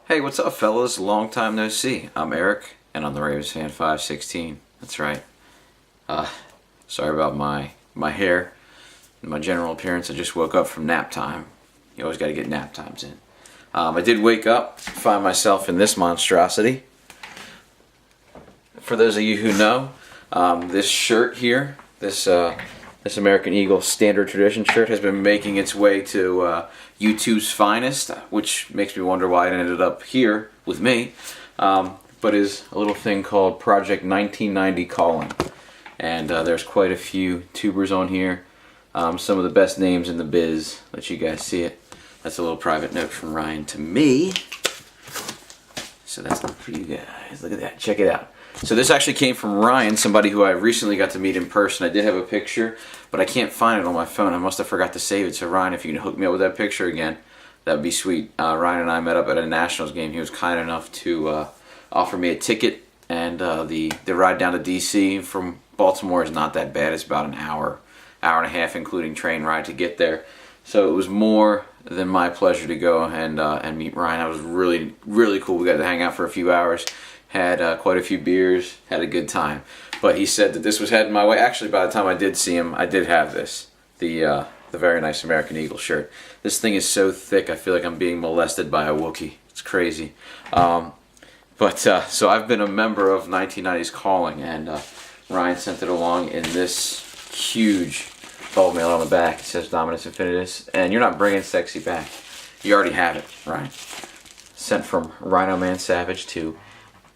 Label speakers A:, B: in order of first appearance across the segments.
A: Hey, what's up, fellas? Long time no see. I'm Eric, and I'm the Ravens fan 516. That's right. Uh, Sorry about my hair and my general appearance. I just woke up from nap time. You always got to get nap times in. I did wake up, find myself in this monstrosity. For those of you who know, this shirt here, this American Eagle Standard Tradition shirt, has been making its way to YouTube's finest, which makes me wonder why it ended up here with me. But is a little thing called Project 1990 Calling, and there's quite a few tubers on here. Some of the best names in the biz. Let you guys see it. That's a little private note from Ryan to me. So that's for you guys. Look at that. Check it out. So this actually came from Ryan, somebody who I recently got to meet in person. I did have a picture, but I can't find it on my phone. I must have forgot to save it. So Ryan, if you can hook me up with that picture again, that would be sweet. Ryan and I met up at a Nationals game. He was kind enough to offer me a ticket, and the ride down to DC from Baltimore is not that bad. It's about an hour and a half, including train ride to get there. So it was more than my pleasure to go and meet Ryan. It was really, really cool. We got to hang out for a few hours, had quite a few beers, had a good time. But he said that this was heading my way. Actually, by the time I did see him, I did have this, the very nice American Eagle shirt. This thing is so thick, I feel like I'm being molested by a Wookiee. It's crazy. So I've been a member of 1990's Calling, and Ryan sent it along in this huge bubble mail on the back. It says Dominus Infinitus, and you're not bringing sexy back. You already have it, Ryan. Sent from Rhino Man Savage to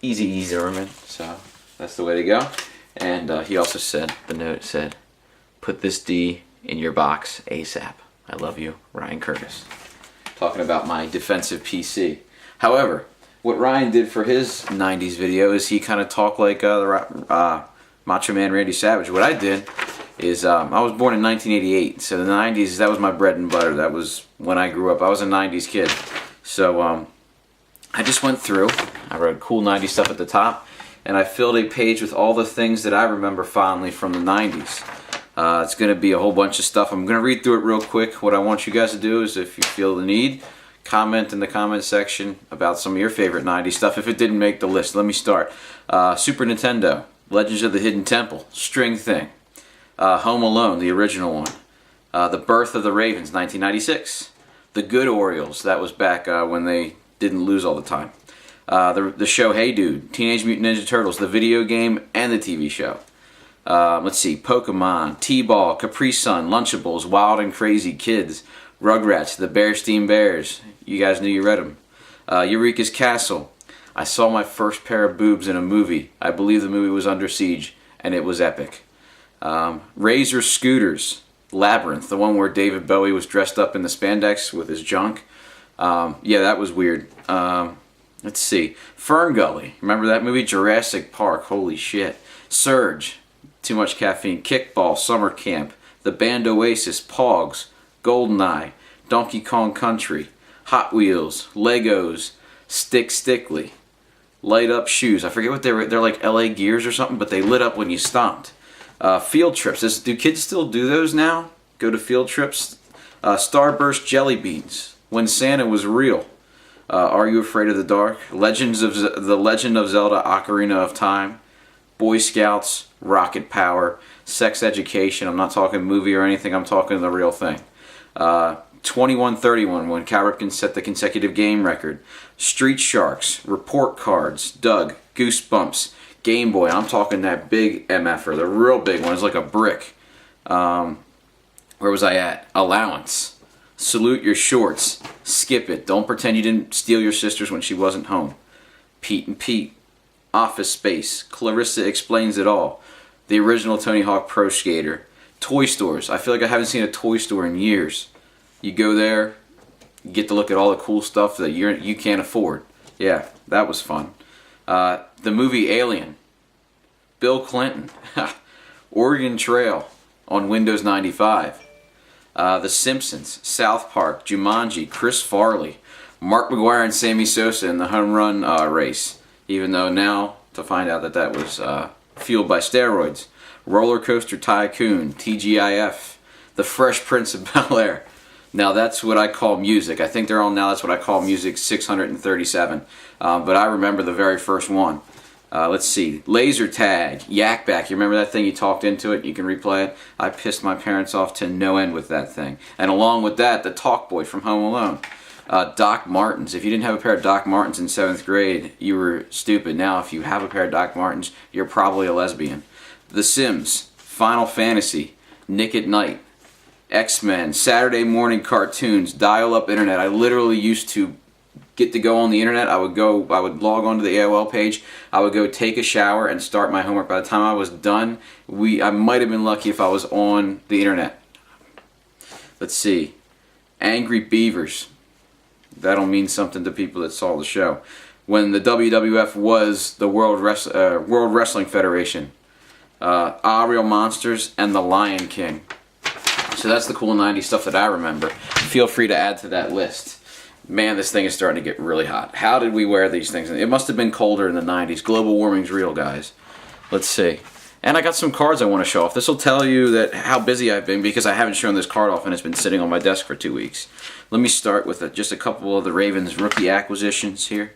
A: Easy E Zimmerman, so that's the way to go. And he also said, the note said, "Put this D in your box ASAP. I love you, Ryan Curtis." Talking about my defensive PC. However, what Ryan did for his 90s video is he kind of talked like Macho Man Randy Savage. What I did is I was born in 1988, so the 90s, that was my bread and butter. That was when I grew up. I was a 90s kid. So I just went through, I wrote cool 90s stuff at the top, and I filled a page with all the things that I remember fondly from the 90s. It's going to be a whole bunch of stuff. I'm going to read through it real quick. What I want you guys to do is, if you feel the need, comment in the comment section about some of your favorite 90s stuff if it didn't make the list. Let me start. Super Nintendo, Legends of the Hidden Temple, String Thing, Home Alone, the original one, The Birth of the Ravens, 1996, The Good Orioles, that was back when they didn't lose all the time, the show Hey Dude, Teenage Mutant Ninja Turtles, the video game and the TV show. Let's see, Pokemon, T-Ball, Capri Sun, Lunchables, Wild and Crazy Kids, Rugrats, The Bearstein Bears, you guys knew you read them, Eureka's Castle, I saw my first pair of boobs in a movie. I believe the movie was Under Siege, and it was epic. Razor Scooters, Labyrinth, the one where David Bowie was dressed up in the spandex with his junk. Yeah, that was weird. Let's see, Fern Gully, remember that movie? Jurassic Park, holy shit. Surge, Too Much Caffeine, Kickball, Summer Camp, The Band Oasis, Pogs, Goldeneye, Donkey Kong Country, Hot Wheels, Legos, Stickly, Light Up Shoes. I forget what they're like LA Gears or something, but they lit up when you stomped. Field trips. Do kids still do those now? Go to field trips? Starburst Jelly Beans, When Santa Was Real. Are You Afraid of the Dark? The Legend of Zelda Ocarina of Time. Boy Scouts, Rocket Power, Sex Education. I'm not talking movie or anything, I'm talking the real thing. 2131, when Cal Ripken set the consecutive game record. Street Sharks, Report Cards, Doug, Goosebumps, Game Boy. I'm talking that big MFer, the real big one. It's like a brick. Where was I at? Allowance, Salute Your Shorts, Skip It, Don't Pretend You Didn't Steal Your Sister's When She Wasn't Home. Pete and Pete, Office Space, Clarissa Explains It All, the original Tony Hawk Pro Skater. Toy stores. I feel like I haven't seen a toy store in years. You go there, you get to look at all the cool stuff that you can't afford. Yeah, that was fun. The movie Alien, Bill Clinton, Oregon Trail on Windows 95, The Simpsons, South Park, Jumanji, Chris Farley, Mark McGwire and Sammy Sosa in the home run race, even though now to find out that was fueled by steroids. Roller Coaster Tycoon, TGIF, The Fresh Prince of Bel-Air, Now that's what I call music. I think they're on now. That's what I call music 637. But I remember the very first one. Let's see. Laser tag, Yak Bak. You remember that thing? You talked into it. You can replay it. I pissed my parents off to no end with that thing. And along with that, the Talk Boy from Home Alone. Doc Martens. If you didn't have a pair of Doc Martens in 7th grade, you were stupid. Now, if you have a pair of Doc Martens, you're probably a lesbian. The Sims, Final Fantasy, Nick at Night, X-Men, Saturday morning cartoons, dial-up internet. I literally used to get to go on the internet. I would log onto the AOL page. I would go take a shower and start my homework. By the time I was done, I might have been lucky if I was on the internet. Let's see. Angry Beavers. That'll mean something to people that saw the show. When the WWF was the World Wrestling Federation. Real Monsters and The Lion King. So that's the cool 90s stuff that I remember. Feel free to add to that list. Man, this thing is starting to get really hot. How did we wear these things? It must have been colder in the 90s. Global warming's real, guys. Let's see. And I got some cards I want to show off. This will tell you that how busy I've been because I haven't shown this card off and it's been sitting on my desk for 2 weeks. Let me start with just a couple of the Ravens rookie acquisitions here.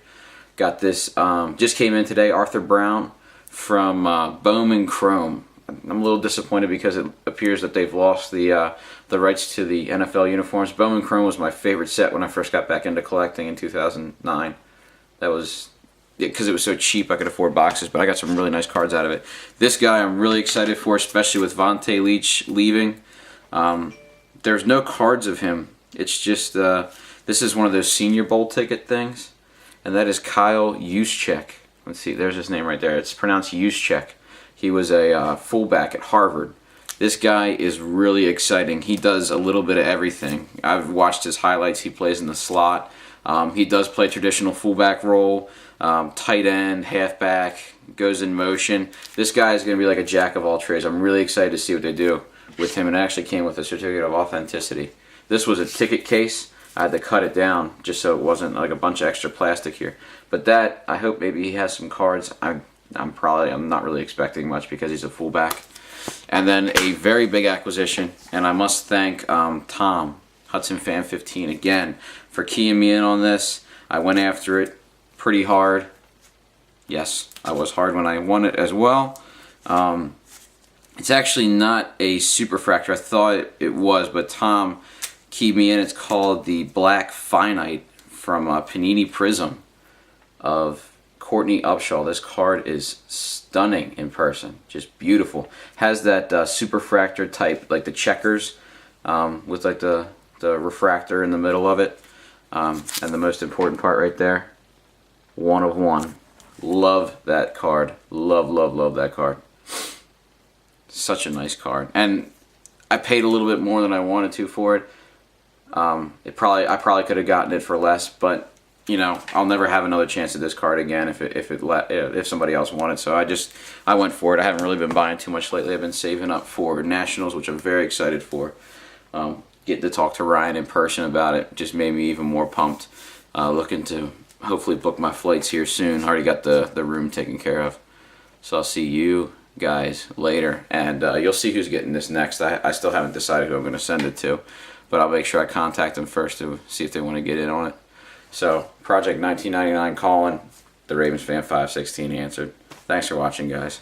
A: Got this, just came in today, Arthur Brown from Bowman Chrome. I'm a little disappointed because it appears that they've lost the rights to the NFL uniforms. Bowman Chrome was my favorite set when I first got back into collecting in 2009. That was because it was so cheap I could afford boxes, but I got some really nice cards out of it. This guy I'm really excited for, especially with Vontae Leach leaving. There's no cards of him. It's just, this is one of those Senior Bowl ticket things, and that is Kyle Juszczyk. Let's see, there's his name right there. It's pronounced Juszczyk. He was a fullback at Harvard. This guy is really exciting. He does a little bit of everything. I've watched his highlights. He plays in the slot. He does play traditional fullback role, tight end, halfback, goes in motion. This guy is going to be like a jack of all trades. I'm really excited to see what they do with him, and it actually came with a certificate of authenticity. This was a ticket case. I had to cut it down just so it wasn't like a bunch of extra plastic here. But that, I hope maybe he has some cards. I'm not really expecting much because he's a fullback. And then a very big acquisition, and I must thank Tom, Hudson Fan 15, again, for keying me in on this. I went after it pretty hard. Yes, I was hard when I won it as well. It's actually not a superfractor. I thought it was, but Tom keyed me in. It's called the Black Finite from Panini Prism of Courtney Upshaw. This card is stunning in person, just beautiful. Has that superfractor type, like the checkers, with like the refractor in the middle of it, and the most important part right there, 1 of 1. Love that card. Love that card. Such a nice card, and I paid a little bit more than I wanted to for it. I probably could have gotten it for less, but you know, I'll never have another chance at this card again if somebody else wanted. So I went for it. I haven't really been buying too much lately. I've been saving up for Nationals, which I'm very excited for. Getting to talk to Ryan in person about it just made me even more pumped. Looking to hopefully book my flights here soon. Already got the room taken care of. So I'll see you guys later, and you'll see who's getting this next. I still haven't decided who I'm going to send it to, but I'll make sure I contact them first to see if they want to get in on it. So, Project 1999 calling, the Ravens Fan 516 answered. Thanks for watching, guys.